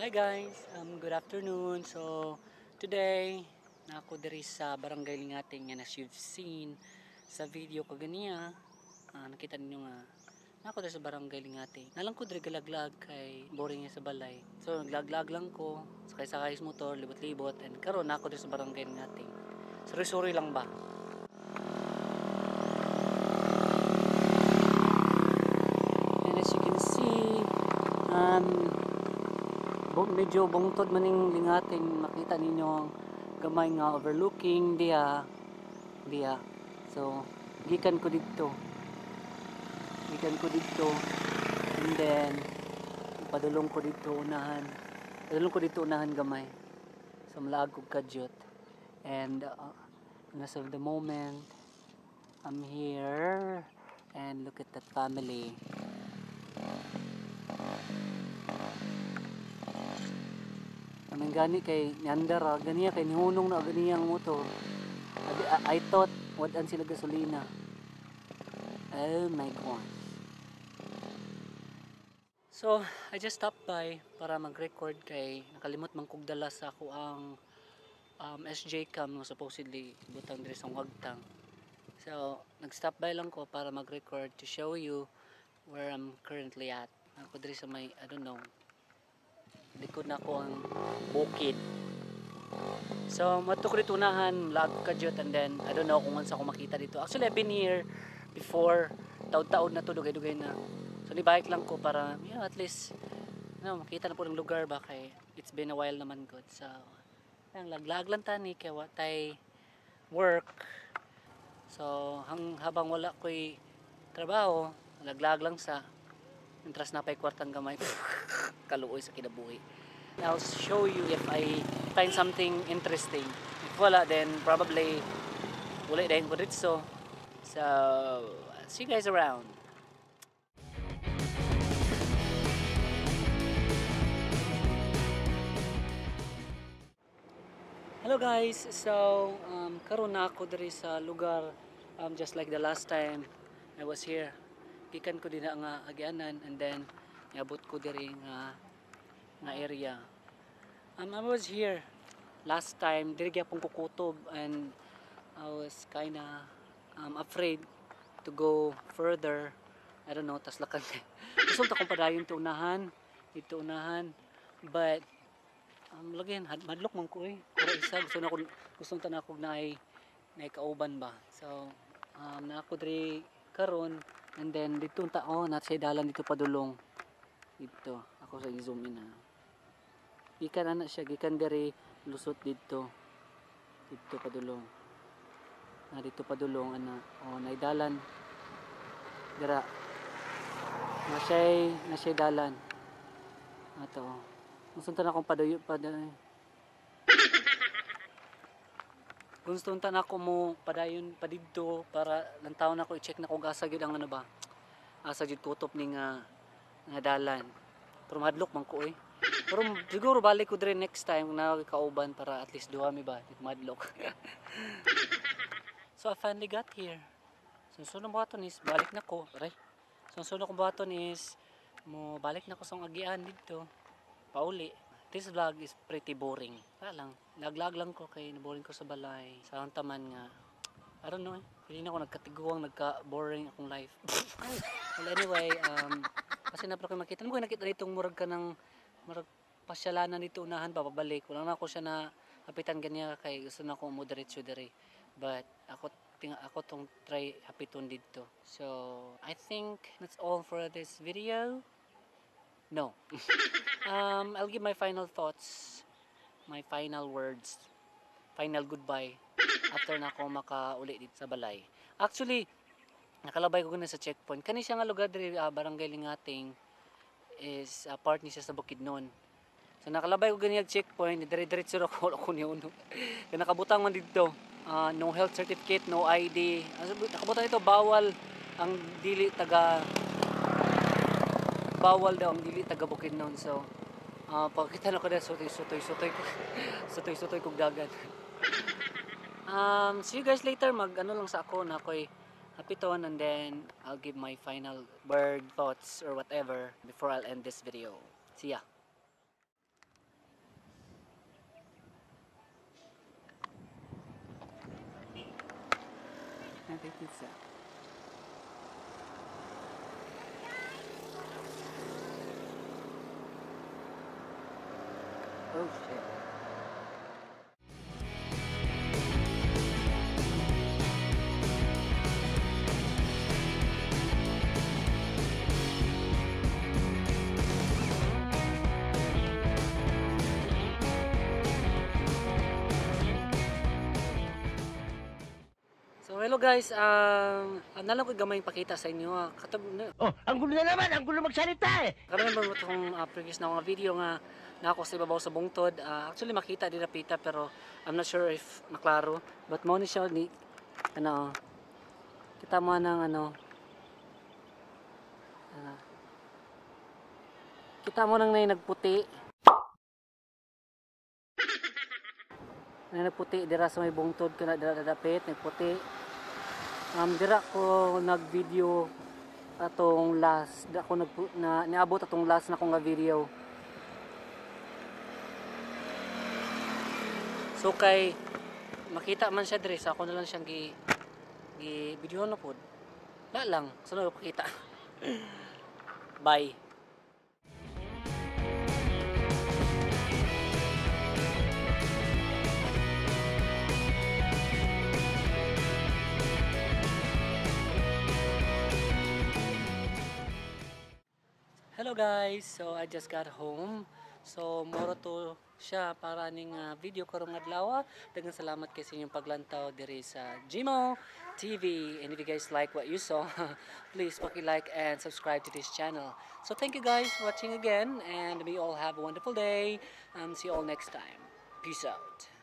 Hi guys, good afternoon. So today na ako diri sa Barangay Lingating nga as you've seen sa video kaganiya, nakita ninyo nga na ako diri sa Barangay Lingating. Nalang ko diri galaglag kay boring nga sa balay. So naglaglag lang ko, sakay-sakay sa motor, libot-libot and karon na ako diri sa Barangay Lingating. Suri-suri lang ba? And as you can see, medyo bungtod maning Lingating, makita ninyo ang gamay nga overlooking diha. So gikan ko dito and then padulong ko dito unahan gamay, so malaag kog kadyot. And as of the moment I'm here and look at that family. Naman gani kay niandar ganiya kay nihunong na ganiya ang motor. I thought wadan sila gasolina. Oh my god. So I just stopped by para mag-record kay nakalimot man kog dala sa ako ang SJ cam no, supposedly butang diri sa wagtang. So nag-stop by lang ko para mag-record to show you where I'm currently at. Ako diri sa may I don't know, likod na ko ang bukid. So mato ko dito unahan, lag kadyot, and then I don't know kung unsa ko makita dito. Actually I've been here before, taon-taon na to, dugay-dugay na. So ni-bike lang ko para at least makita na po ng lugar ba kay it's been a while naman good. So ang laglag lang tani kay watay work. So habang wala ko'y trabaho, laglag lang sa intras na pa'y kwartang gamay. Kaluoy sa kinabuhi. I'll show you if I find something interesting. If wala, then probably wala dahil ko dito. So I'll see you guys around. Hello guys, so karon na ako diri sa lugar, just like the last time I was here. Gikan ko din nga agianan and then niabot ko diri nga area. I was here last time, diri gyapon ko kutob, and I was kinda afraid to go further. I don't know, tas lakad. Gusto ta kong padayon dito unahan, but lagyan madlok man ko pero isa gusto ta na ako naay kauban ba. So na ako diri karon, and then dito na sa dalan dito padulong. Dito ako sa i-zoom in gikan ana siya, gikan diri lusot dito padulong dito padulong nay dalan dira na siya dalan ato. Gusto na akong gusto na ako mo padayon pa dito para lang taon ako i-check na kung asa gyud ang asa gyud kutop ning nga dalan. Pero madlok man ko pero siguro balik ko diri next time na kauban para at least duha mi ba madlok. So I finally got here. Sunod ko baton is balik na ko. Sunod ko baton is mo balik na ko sa agian dito. Pauli. This vlog is pretty boring. Lang, laglag lang ko kay boring ko sa balay. Sa taman nga I don't know hindi na ako nagkatiguang nagka-boring akong life. Well anyway, kasi na ko makita mo nakita dito murag ka ng murag pasyalanan dito unahan babalik. Wala na ako siya na hapitan ganiya kay gusto na ako mo diretso diri. But ako tong try hapiton dito. So I think that's all for this video. No. I'll give my final thoughts, my final words, final goodbye after na ako makauli dito sa balay. Actually, nakalabay ko na sa checkpoint. Kani siya nga lugar diri Barangay Lingating is part ni siya sa Bukidnon. So nakalabay ko ganyan checkpoint, dire-diretso ako niyo. Kaya nakabutang man dito. No health certificate, no ID. Nakabutang ito bawal daw ang dili taga Bukidnon. So pagkita na ko na sutoy kog dagat. See you guys later. Lang sa ako na ako'y hapiton, and then I'll give my final word, thoughts or whatever before I'll end this video. See ya. Cafe pizza. Oh shit. So hello guys, nalang ko gamay pakita sa inyo. Oh, ang gulo na naman, ang gulo magsalita eh. Karon ba mo itong previous na mga video nga na ako sa ibabaw sa bungtod. Actually makita din na pita pero I'm not sure if maklaro. But mo ni siya ni ano kita mo ng kita mo nang nagputi. Nagputi dira sa may bungtod kana dira dapit nagputi. Dira ko nag-video atong last ako niabot atong last na kong video. So kay makita man siya dire sa ako na lang siyang gi video na pod. La lang, sunod pakita. Bye. Hello guys, so I just got home. So moro to siya para ning video karong adlaw. Daghang salamat kay sa inyong paglantaw diri sa Gmo TV. And if you guys like what you saw, please paki-like and subscribe to this channel. So thank you guys for watching again and may you all have a wonderful day. See you all next time. Peace out.